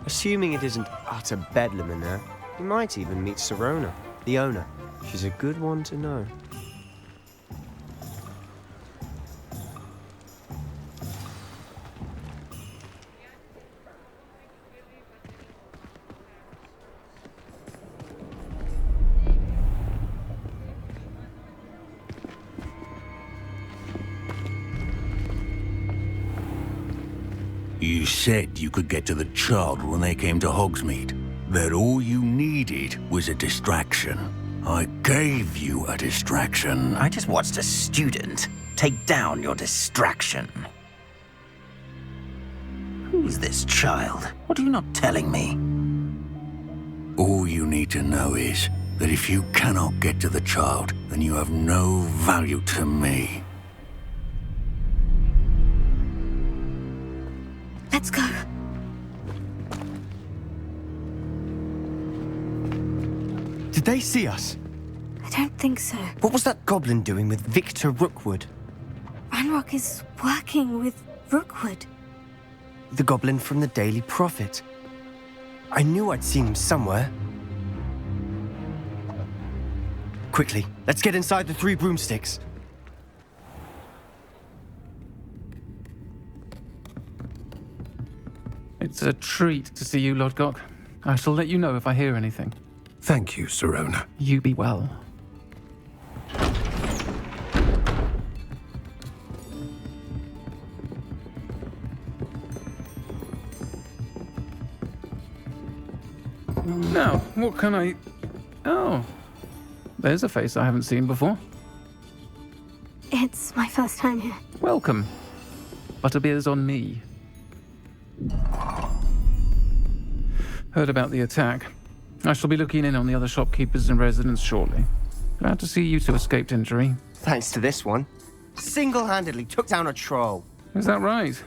Assuming it isn't utter bedlam in there, you might even meet Sirona, the owner. She's a good one to know. You said you could get to the child when they came to Hogsmeade. That all you needed was a distraction. I gave you a distraction. I just watched a student take down your distraction. Who's this child? What are you not telling me? All you need to know is that if you cannot get to the child, then you have no value to me. Let's go. Did they see us? I don't think so. What was that goblin doing with Victor Rookwood? Ranrock is working with Rookwood. The goblin from the Daily Prophet. I knew I'd seen him somewhere. Quickly, let's get inside the 3 broomsticks. It's a treat to see you, Lodgok. I shall let you know if I hear anything. Thank you, Sirona. You be well. Now, what can I... Oh, there's a face I haven't seen before. It's my first time here. Welcome. Butterbeer's on me. Heard about the attack. I shall be looking in on the other shopkeepers and residents shortly. Glad to see you two escaped injury. Thanks to this one. Single-handedly took down a troll. Is that right?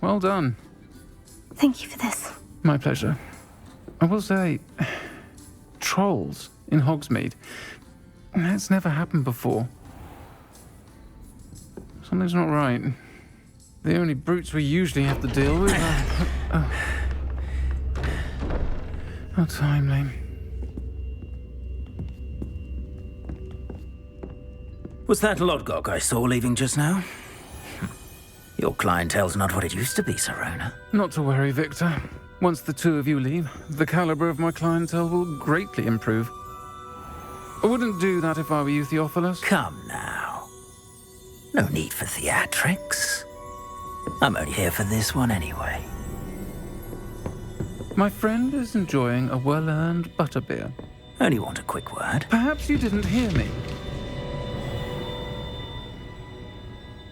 Well done. Thank you for this. My pleasure. I will say, trolls in Hogsmeade. That's never happened before. Something's not right. The only brutes we usually have to deal with are... How timely. Was that Lodgok I saw leaving just now? Your clientele's not what it used to be, Sirona. Not to worry, Victor. Once the two of you leave, the caliber of my clientele will greatly improve. I wouldn't do that if I were you, Theophilus. Come now. No need for theatrics. I'm only here for this one anyway. My friend is enjoying a well-earned butterbeer. Only want a quick word. Perhaps you didn't hear me.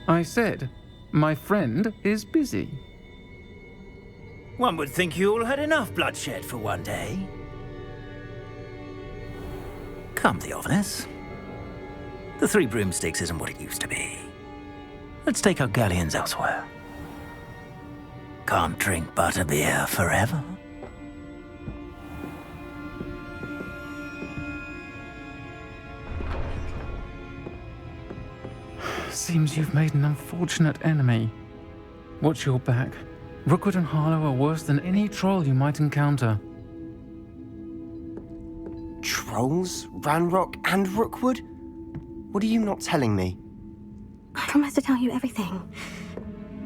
I said, my friend is busy. One would think you all had enough bloodshed for one day. Come, Theophilus. The 3 broomsticks isn't what it used to be. Let's take our galleons elsewhere. Can't drink butterbeer forever. Seems you've made an unfortunate enemy. Watch your back. Rookwood and Harlow are worse than any troll you might encounter. Trolls? Ranrock and Rookwood? What are you not telling me? I promise to tell you everything.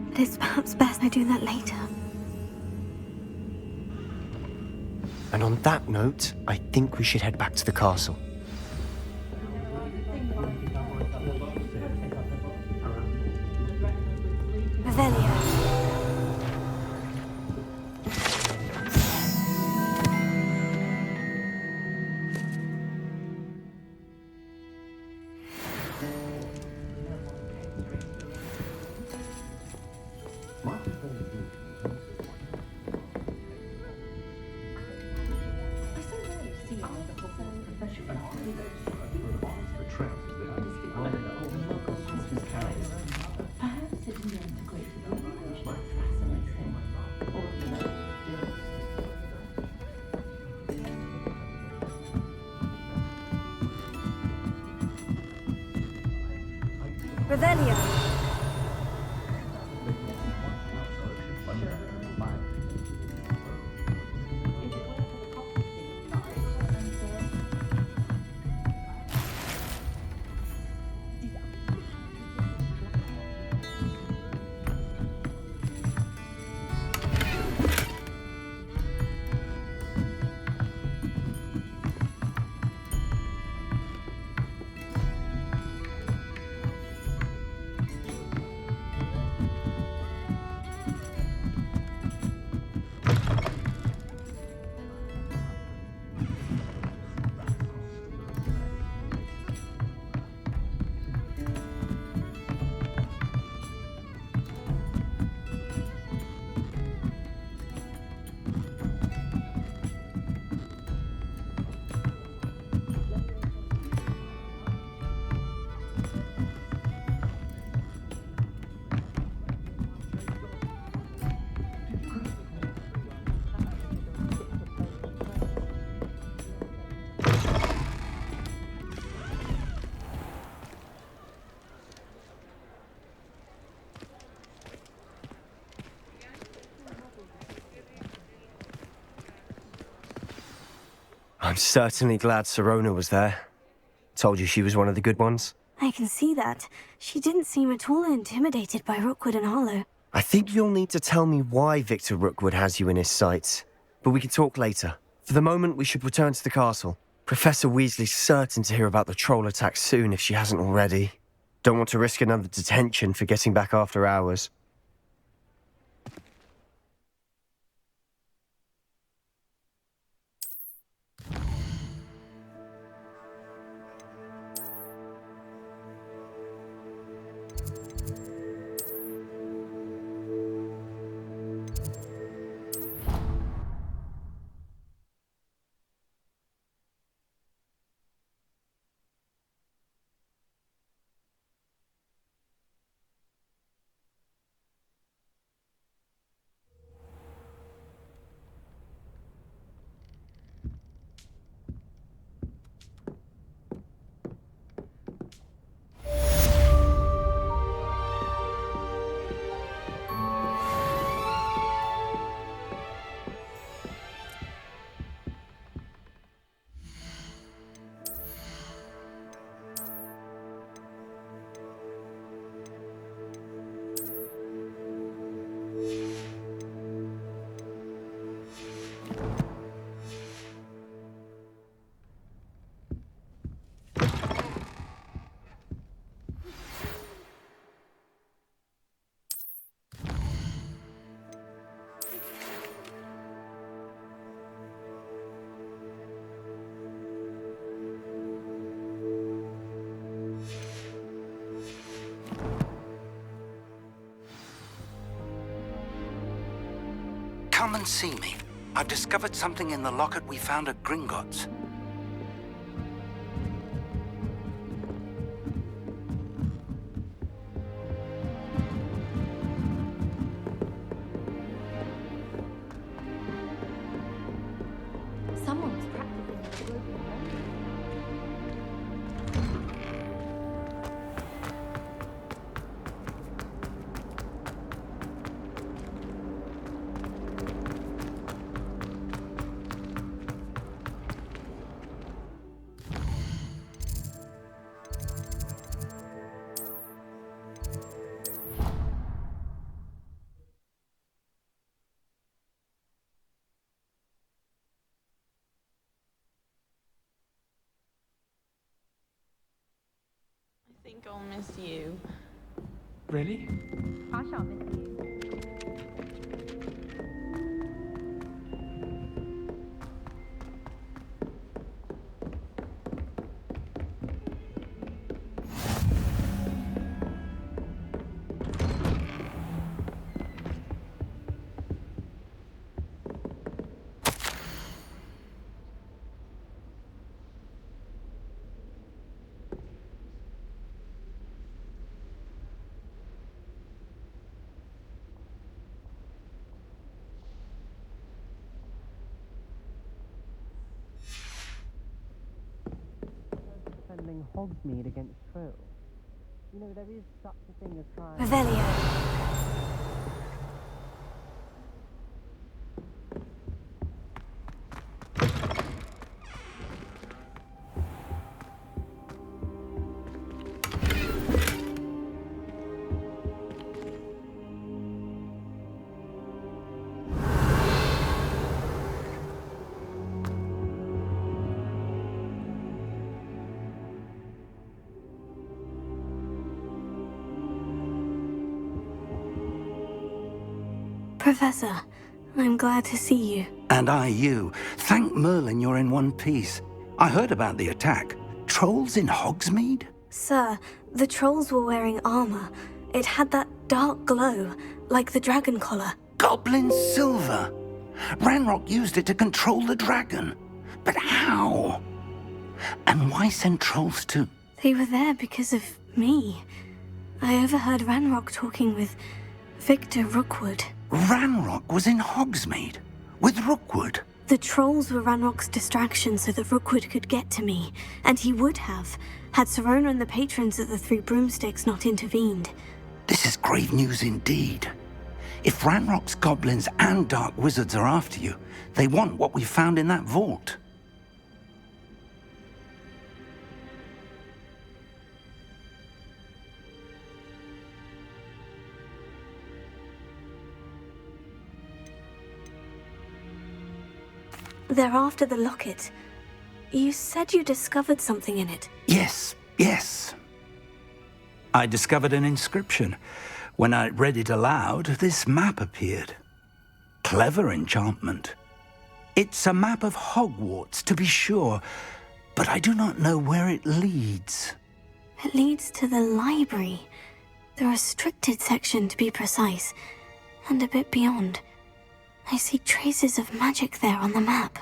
But it's perhaps best I do that later. And on that note, I think we should head back to the castle. Revelio. Revelio. I'm certainly glad Sirona was there. Told you she was one of the good ones. I can see that. She didn't seem at all intimidated by Rookwood and Hollow. I think you'll need to tell me why Victor Rookwood has you in his sights. But we can talk later. For the moment, we should return to the castle. Professor Weasley's certain to hear about the troll attack soon if she hasn't already. Don't want to risk another detention for getting back after hours. Come and see me. I've discovered something in the locket we found at Gringotts. Someone's practicing. I think I'll miss you. Really? I shall miss you. Defending Hogsmeade against trolls. Revelio. Professor, I'm glad to see you. And I you. Thank Merlin you're in one piece. I heard about the attack. Trolls in Hogsmeade? Sir, the trolls were wearing armor. It had that dark glow, like the dragon collar. Goblin silver. Ranrock used it to control the dragon. But how? And why send trolls to... They were there because of me. I overheard Ranrock talking with Victor Rookwood. Ranrock was in Hogsmeade with Rookwood. The trolls were Ranrock's distraction so that Rookwood could get to me, and he would have, had Sirona and the patrons of the Three Broomsticks not intervened. This is grave news indeed. If Ranrock's goblins and dark wizards are after you, they want what we found in that vault. They're after the locket. You said you discovered something in it. Yes. I discovered an inscription. When I read it aloud, this map appeared. Clever enchantment. It's a map of Hogwarts, to be sure, but I do not know where it leads. It leads to the library. The restricted section, to be precise, and a bit beyond. I see traces of magic there on the map.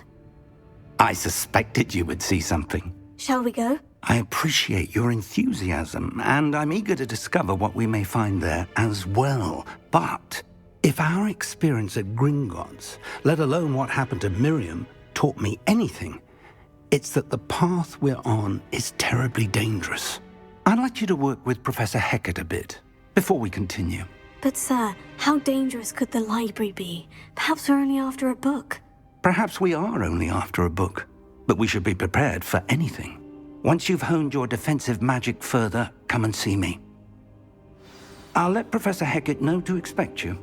I suspected you would see something. Shall we go? I appreciate your enthusiasm, and I'm eager to discover what we may find there as well. But if our experience at Gringotts, let alone what happened to Miriam, taught me anything, it's that the path we're on is terribly dangerous. I'd like you to work with Professor Hecat a bit before we continue. But sir, how dangerous could the library be? Perhaps we're only after a book. Perhaps we are only after a book, but we should be prepared for anything. Once you've honed your defensive magic further, come and see me. I'll let Professor Hecat know to expect you.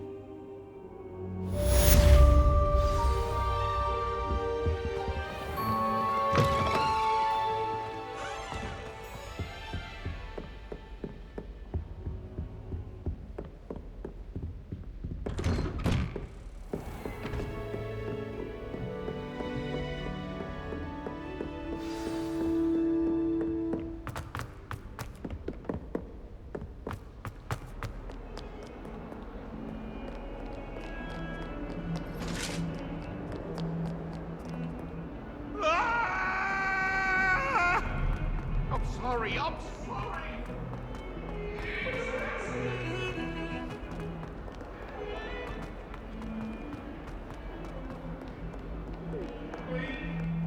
I'm sorry.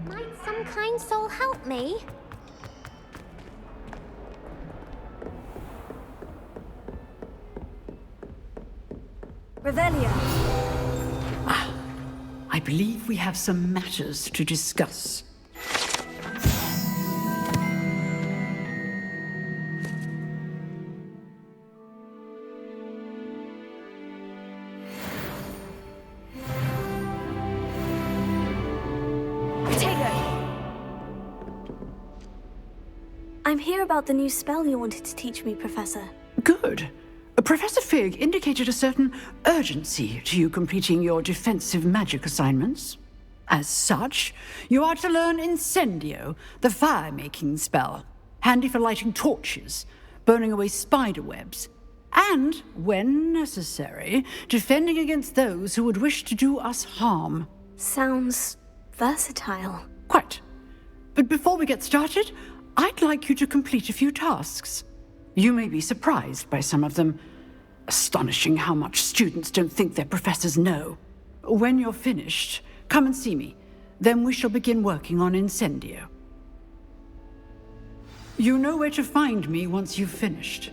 Might some kind soul help me? Revelio. I believe we have some matters to discuss. I'm here about the new spell you wanted to teach me, Professor. Good. Professor Fig indicated a certain urgency to you completing your defensive magic assignments. As such, you are to learn Incendio, the fire-making spell, handy for lighting torches, burning away spider webs, and, when necessary, defending against those who would wish to do us harm. Sounds versatile. Quite. But before we get started, I'd like you to complete a few tasks. You may be surprised by some of them. Astonishing how much students don't think their professors know. When you're finished, come and see me. Then we shall begin working on Incendio. You know where to find me once you've finished.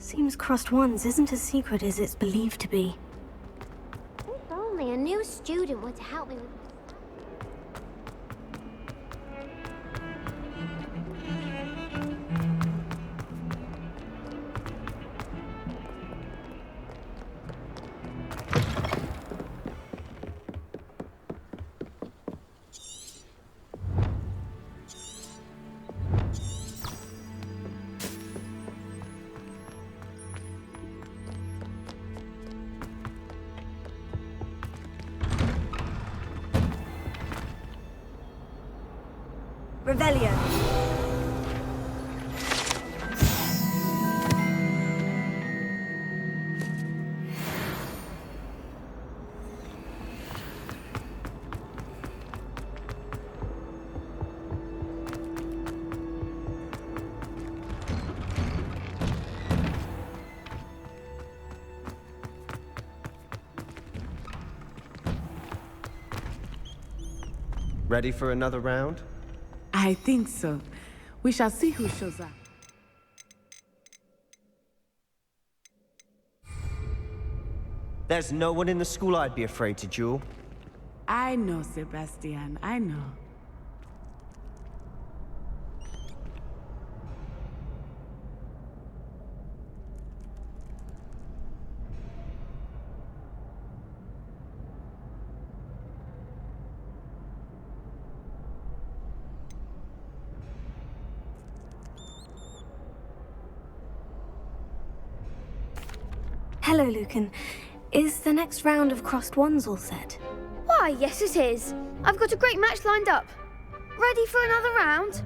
Seems crossed ones isn't as secret as it's believed to be. If only a new student were to help me with... Revelio. Ready for another round? I think so. We shall see who shows up. There's no one in the school I'd be afraid to duel. I know, Sebastian. I know. Hello, Lucan. Is the next round of crossed ones all set? Why, yes it is. I've got a great match lined up. Ready for another round?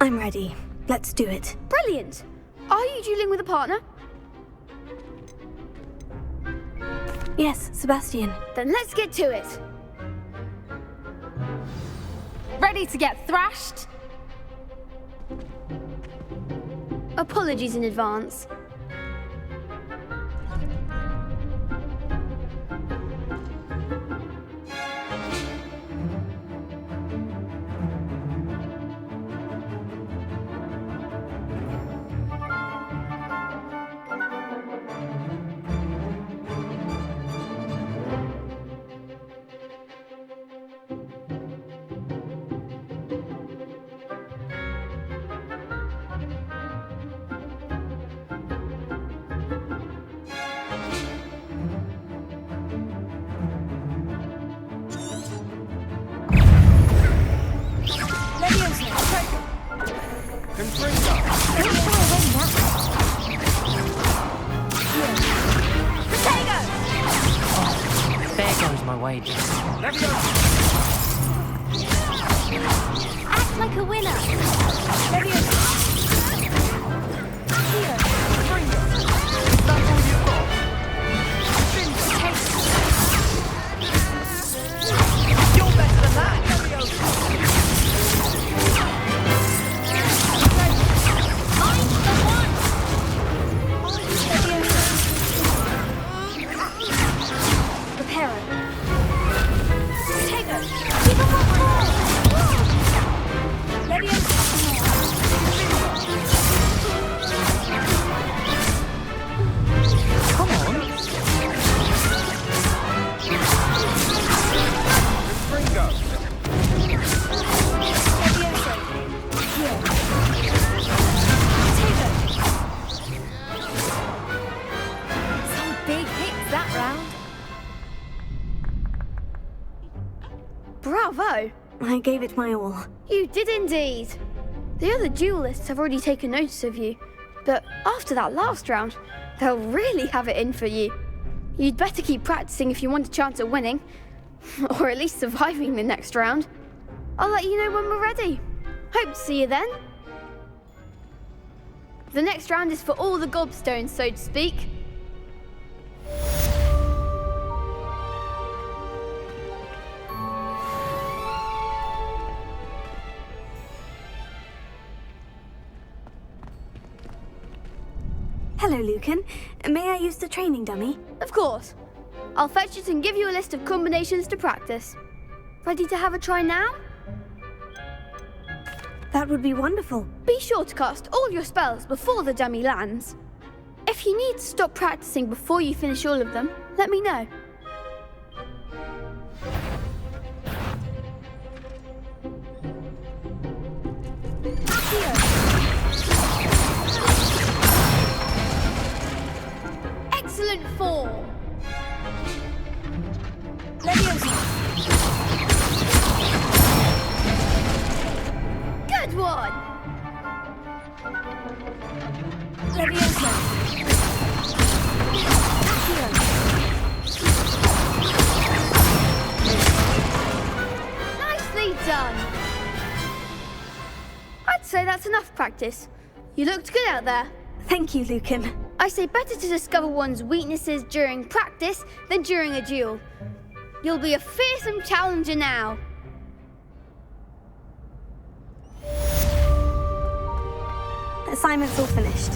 I'm ready. Let's do it. Brilliant. Are you dueling with a partner? Yes, Sebastian. Then let's get to it. Ready to get thrashed? Apologies in advance. Act like a winner. You're better than that! I'm the one! Prepare it. Take it. Keep him on board. Come on! Ringo! Some big hits that round. Bravo! I gave it my all. You did indeed. The other duelists have already taken notice of you, but after that last round, they'll really have it in for you. You'd better keep practicing if you want a chance at winning, or at least surviving the next round. I'll let you know when we're ready. Hope to see you then. The next round is for all the gobstones, so to speak. Hello, Lucan. May I use the training dummy? Of course. I'll fetch it and give you a list of combinations to practice. Ready to have a try now? That would be wonderful. Be sure to cast all your spells before the dummy lands. If you need to stop practicing before you finish all of them, let me know. Excellent form. Good one. Nicely done. I'd say that's enough practice. You looked good out there. Thank you, Lucan. I say better to discover one's weaknesses during practice than during a duel. You'll be a fearsome challenger now. The assignment's all finished.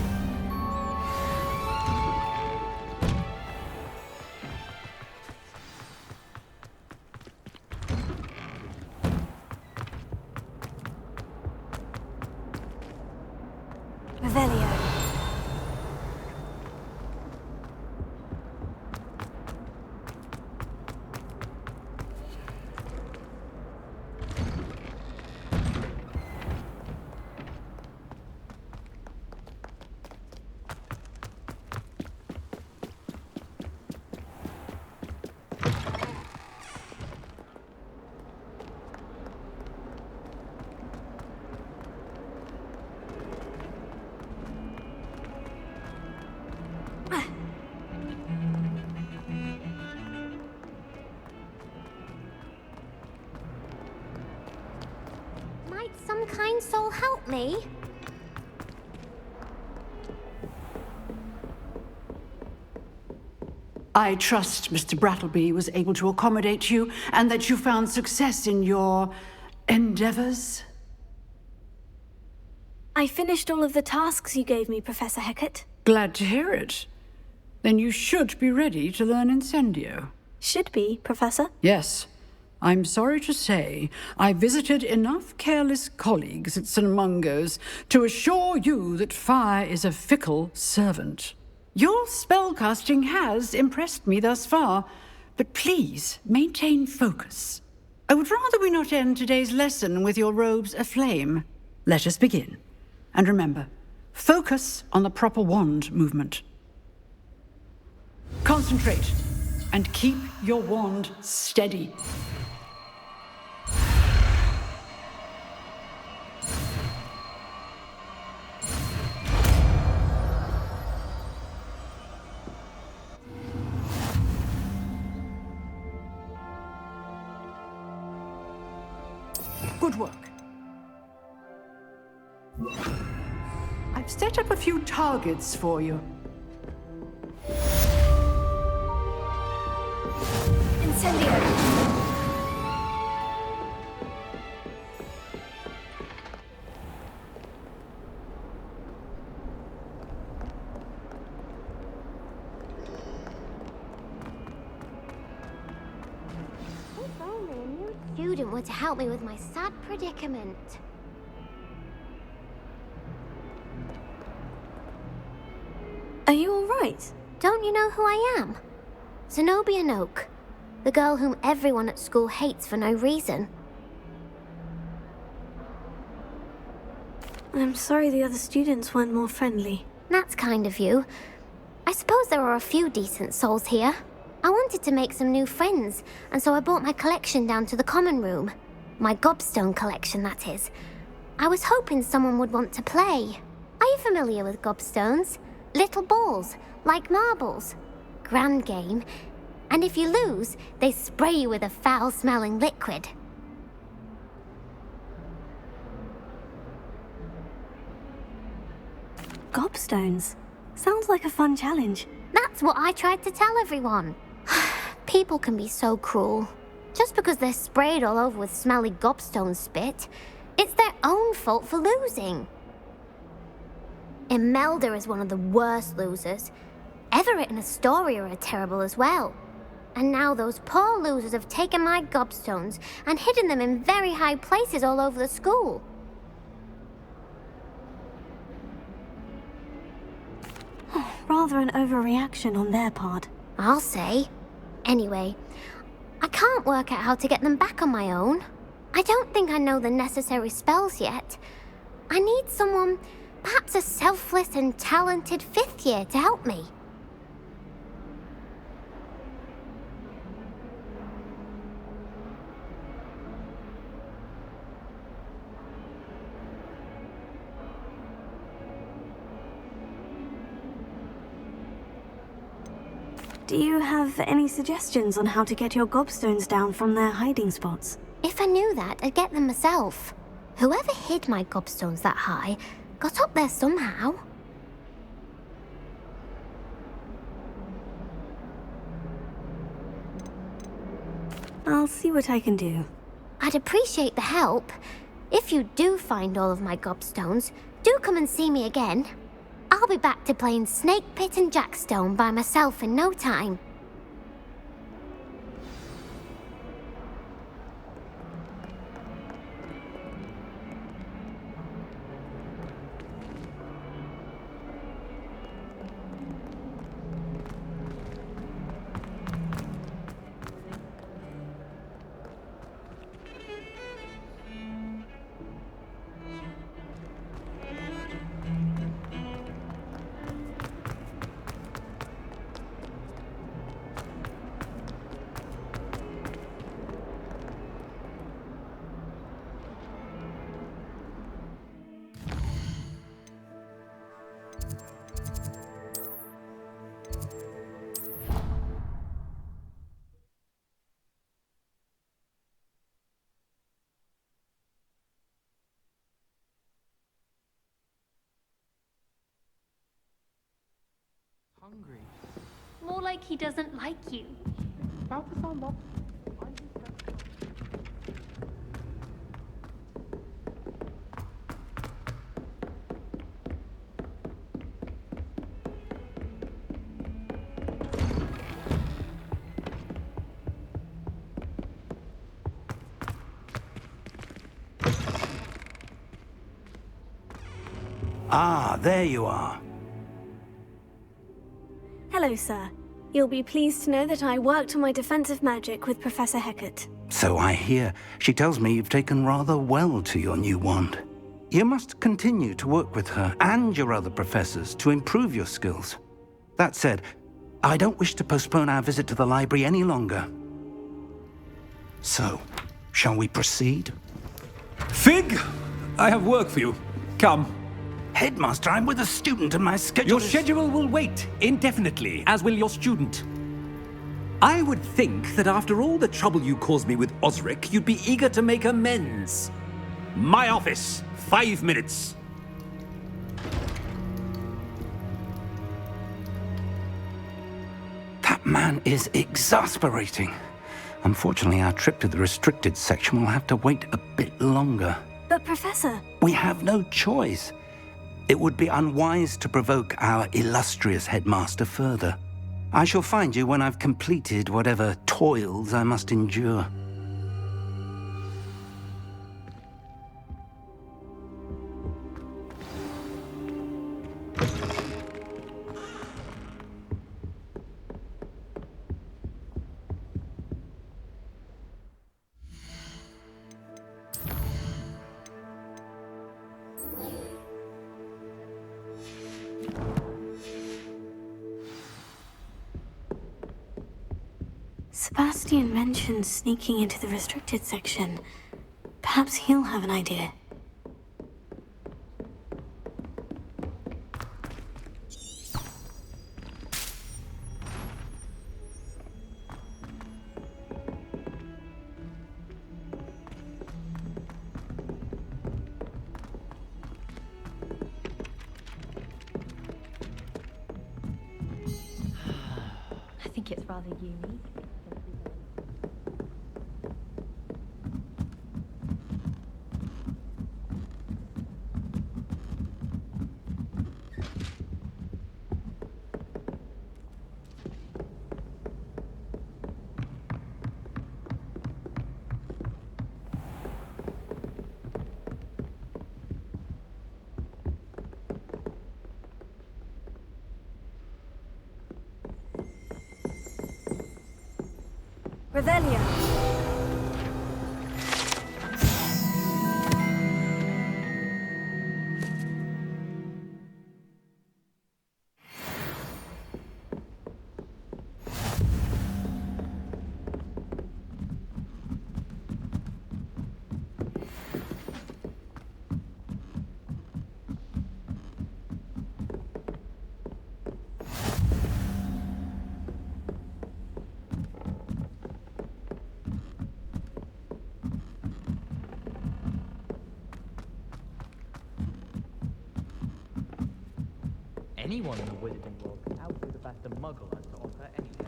Revelio. Might some kind soul help me? I trust Mr. Brattleby was able to accommodate you and that you found success in your endeavors. I finished all of the tasks you gave me, Professor Hecat. Glad to hear it. Then you should be ready to learn Incendio. Should be, Professor. Yes. I'm sorry to say, I visited enough careless colleagues at St. Mungo's to assure you that fire is a fickle servant. Your spellcasting has impressed me thus far, but please maintain focus. I would rather we not end today's lesson with your robes aflame. Let us begin. And remember, focus on the proper wand movement. Concentrate and keep your wand steady. Good work. I've set up a few targets for you. Incendio. If only a new student were to help me with my sad predicament. Are you all right? Don't you know who I am? Zenobia Noak, the girl whom everyone at school hates for no reason. I'm sorry the other students weren't more friendly. That's kind of you. I suppose there are a few decent souls here. I wanted to make some new friends, and so I brought my collection down to the common room. My gobstone collection, that is. I was hoping someone would want to play. Are you familiar with gobstones? Little balls, like marbles. Grand game. And if you lose, they spray you with a foul-smelling liquid. Gobstones? Sounds like a fun challenge. That's what I tried to tell everyone. People can be so cruel. Just because they're sprayed all over with smelly gobstone spit, it's their own fault for losing. Imelda is one of the worst losers. Everett and Astoria are terrible as well. And now those poor losers have taken my gobstones and hidden them in very high places all over the school. rather an overreaction on their part. I'll say. Anyway, I can't work out how to get them back on my own. I don't think I know the necessary spells yet. I need someone, perhaps a selfless and talented 5th year to help me. Do you have any suggestions on how to get your gobstones down from their hiding spots? If I knew that, I'd get them myself. Whoever hid my gobstones that high got up there somehow. I'll see what I can do. I'd appreciate the help. If you do find all of my gobstones, do come and see me again. I'll be back to playing Snake Pit and Jackstone by myself in no time. Hungry. More like he doesn't like you. Ah, there you are. Hello, sir. You'll be pleased to know that I worked on my defensive magic with Professor Hecat. So I hear. She tells me you've taken rather well to your new wand. You must continue to work with her and your other professors to improve your skills. That said, I don't wish to postpone our visit to the library any longer. So, shall we proceed? Fig! I have work for you. Come. Headmaster, I'm with a student and my schedule Your schedule will wait indefinitely, as will your student. I would think that after all the trouble you caused me with Osric, you'd be eager to make amends. My office, 5 minutes. That man is exasperating. Unfortunately, our trip to the restricted section will have to wait a bit longer. But, Professor... We have no choice. It would be unwise to provoke our illustrious headmaster further. I shall find you when I've completed whatever toils I must endure. Sebastian mentioned sneaking into the restricted section. Perhaps he'll have an idea. I think it's rather unique. Revelio. Anyone in the wizarding world can outdo the best a muggle has to offer any day.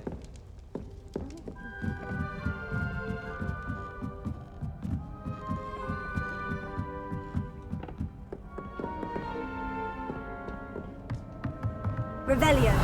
Revelio.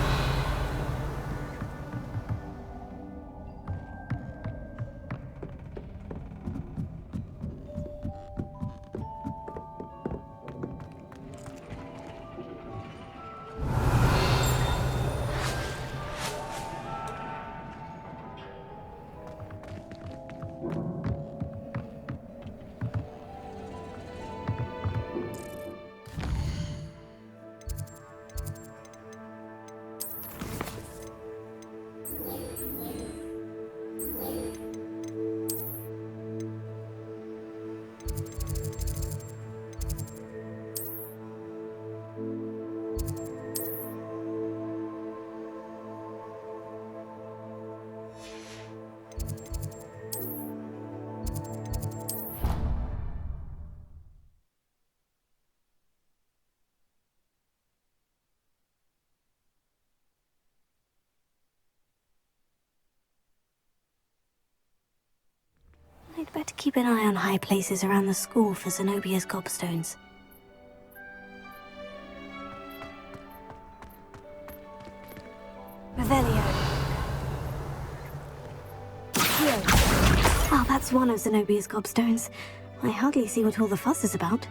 I'd better keep an eye on high places around the school for Zenobia's gobstones. Revelio. Here. Oh, that's one of Zenobia's gobstones. I hardly see what all the fuss is about.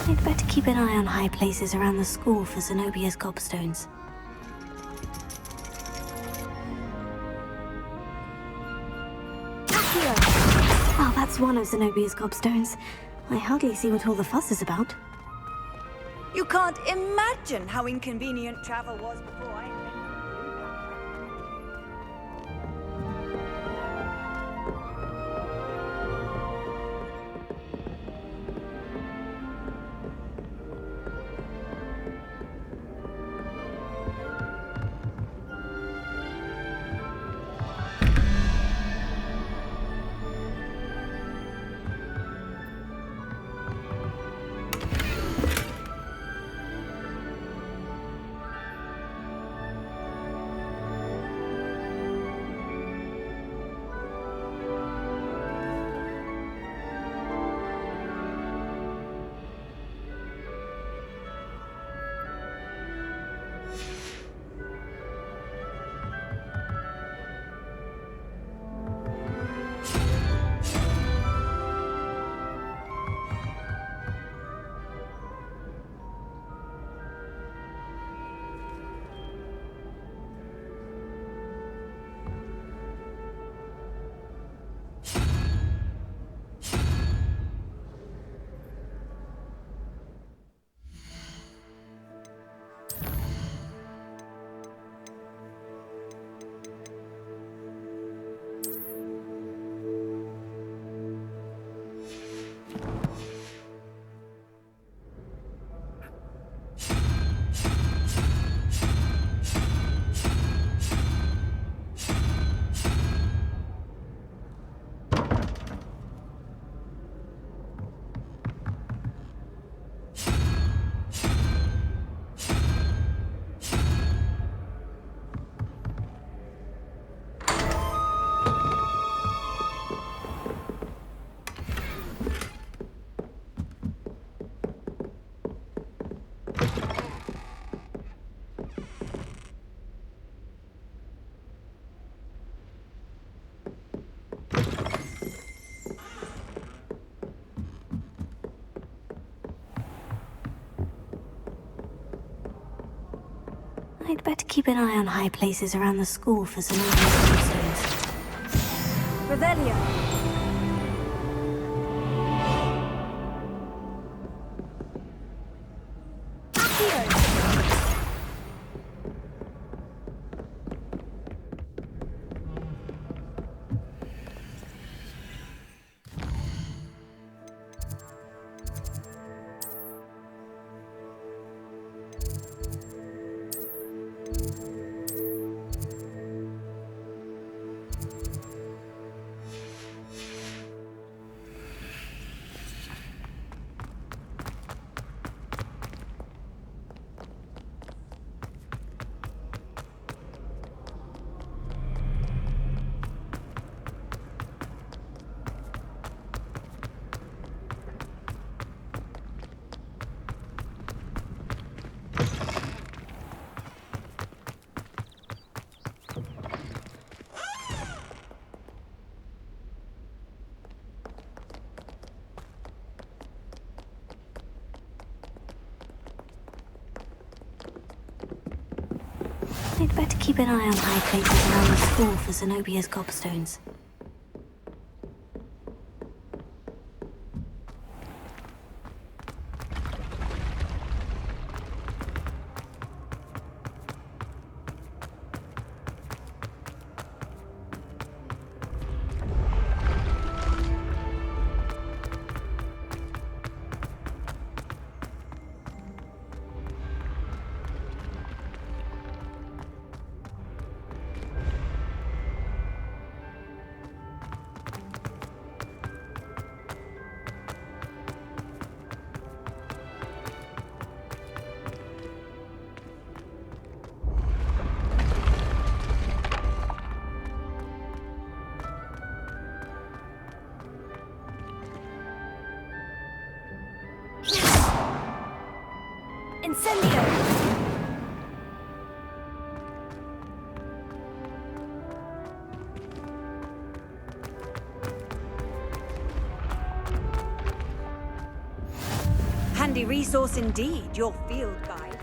I'd better keep an eye on high places around the school for Zenobia's gobstones. Oh, that's one of Zenobia's gobstones. I hardly see what all the fuss is about. You can't imagine how inconvenient travel was before I invented I'd better keep an eye on high places around the school for some obvious stones. Revelio. I'd better keep an eye on high places around the school for Zenobia's gobstones. Incendio! Handy resource indeed, your field guide.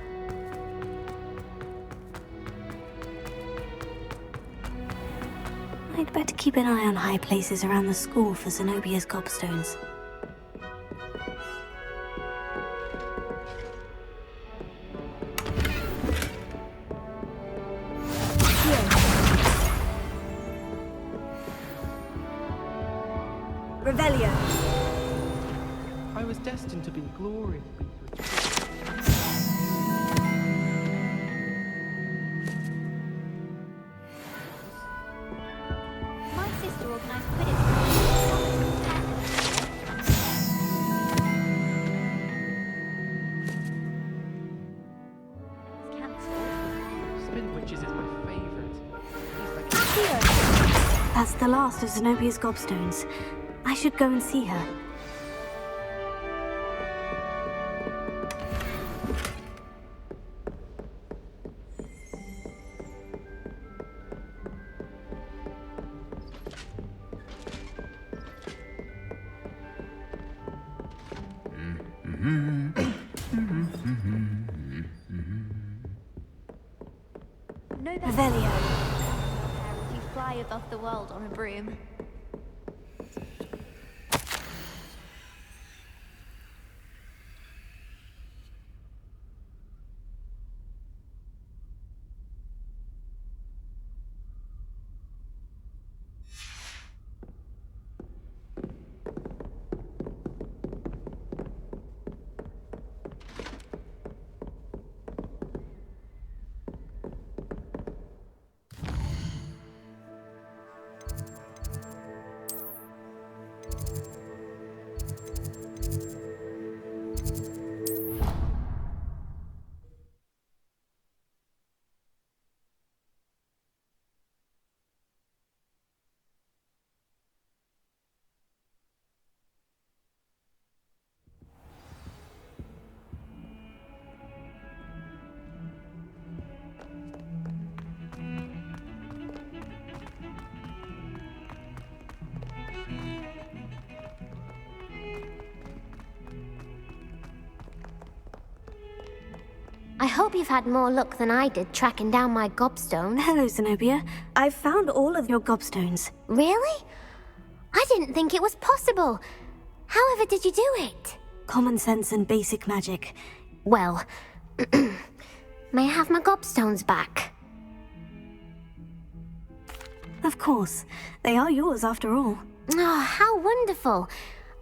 I'd better keep an eye on high places around the school for Zenobia's gobstones. Revelio. I was destined to be glorious. My sister organised Quidditch. Spin Witches is my favorite. That's the last of Zenobia's gobstones. I should go and see her. No, that's Revelio. if you fly above the world on a broom. I hope you've had more luck than I did tracking down my gobstones. Hello, Zenobia. I've found all of your gobstones. Really? I didn't think it was possible. However did you do it? Common sense and basic magic. Well, may I have my gobstones back? Of course. They are yours after all. Oh, how wonderful.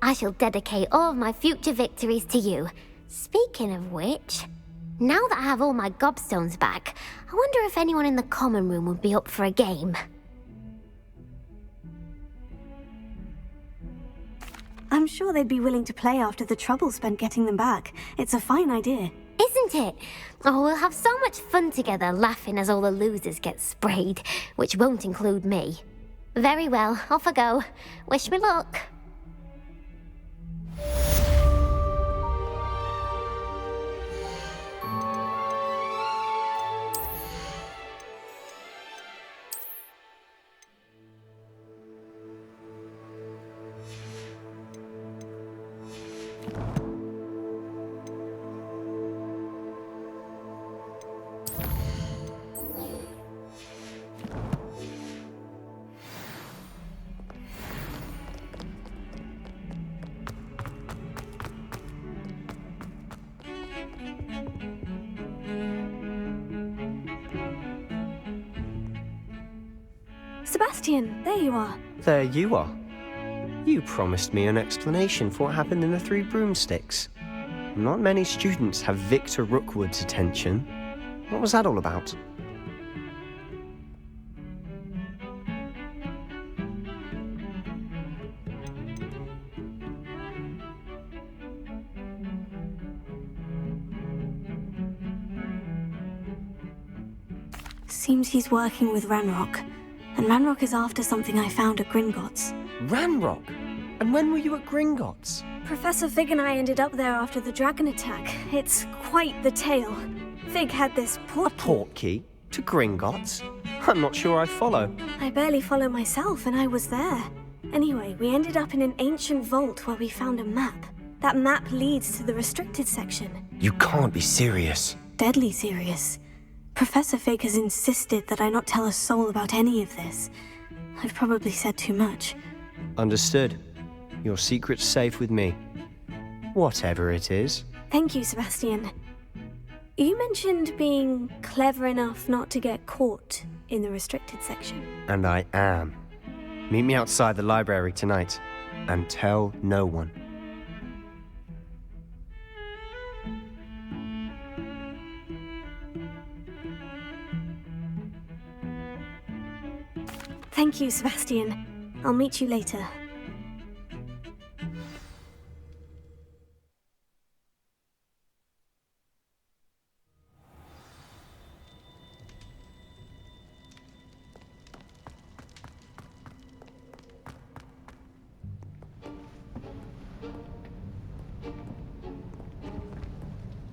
I shall dedicate all of my future victories to you. Speaking of which, now that I have all my gobstones back, I wonder if anyone in the common room would be up for a game. I'm sure they'd be willing to play after the trouble spent getting them back. It's a fine idea. Isn't it? Oh, we'll have so much fun together, laughing as all the losers get sprayed, which won't include me. Very well, off I go. Wish me luck. Sebastian, there you are. There you are. You promised me an explanation for what happened in the Three Broomsticks. Not many students have Victor Rookwood's attention. What was that all about? Seems he's working with Ranrock. And Ranrock is after something I found at Gringotts. Ranrock? And when were you at Gringotts? Professor Fig and I ended up there after the dragon attack. It's quite the tale. Fig had this portkey to Gringotts? I'm not sure I follow. I barely follow myself, and I was there. Anyway, we ended up in an ancient vault where we found a map. That map leads to the restricted section. You can't be serious. Deadly serious. Professor Fig has insisted that I not tell a soul about any of this. I've probably said too much. Understood. Your secret's safe with me. Whatever it is. Thank you, Sebastian. You mentioned being clever enough not to get caught in the restricted section. And I am. Meet me outside the library tonight. And tell no one. Thank you, Sebastian. I'll meet you later.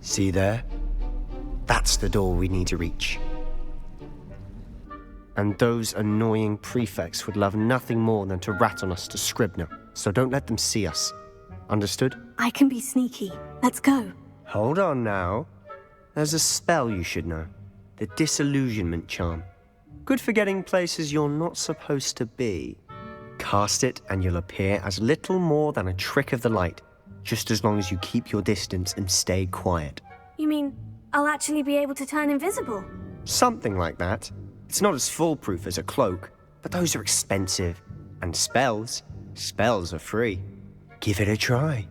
See there? That's the door we need to reach. And those annoying prefects would love nothing more than to rat on us to Scribner, so don't let them see us. Understood? I can be sneaky. Let's go. Hold on now. There's a spell you should know. The Disillusionment Charm. Good for getting places you're not supposed to be. Cast it and you'll appear as little more than a trick of the light, just as long as you keep your distance and stay quiet. You mean I'll actually be able to turn invisible? Something like that. It's not as foolproof as a cloak, but those are expensive. And spells are free. Give it a try.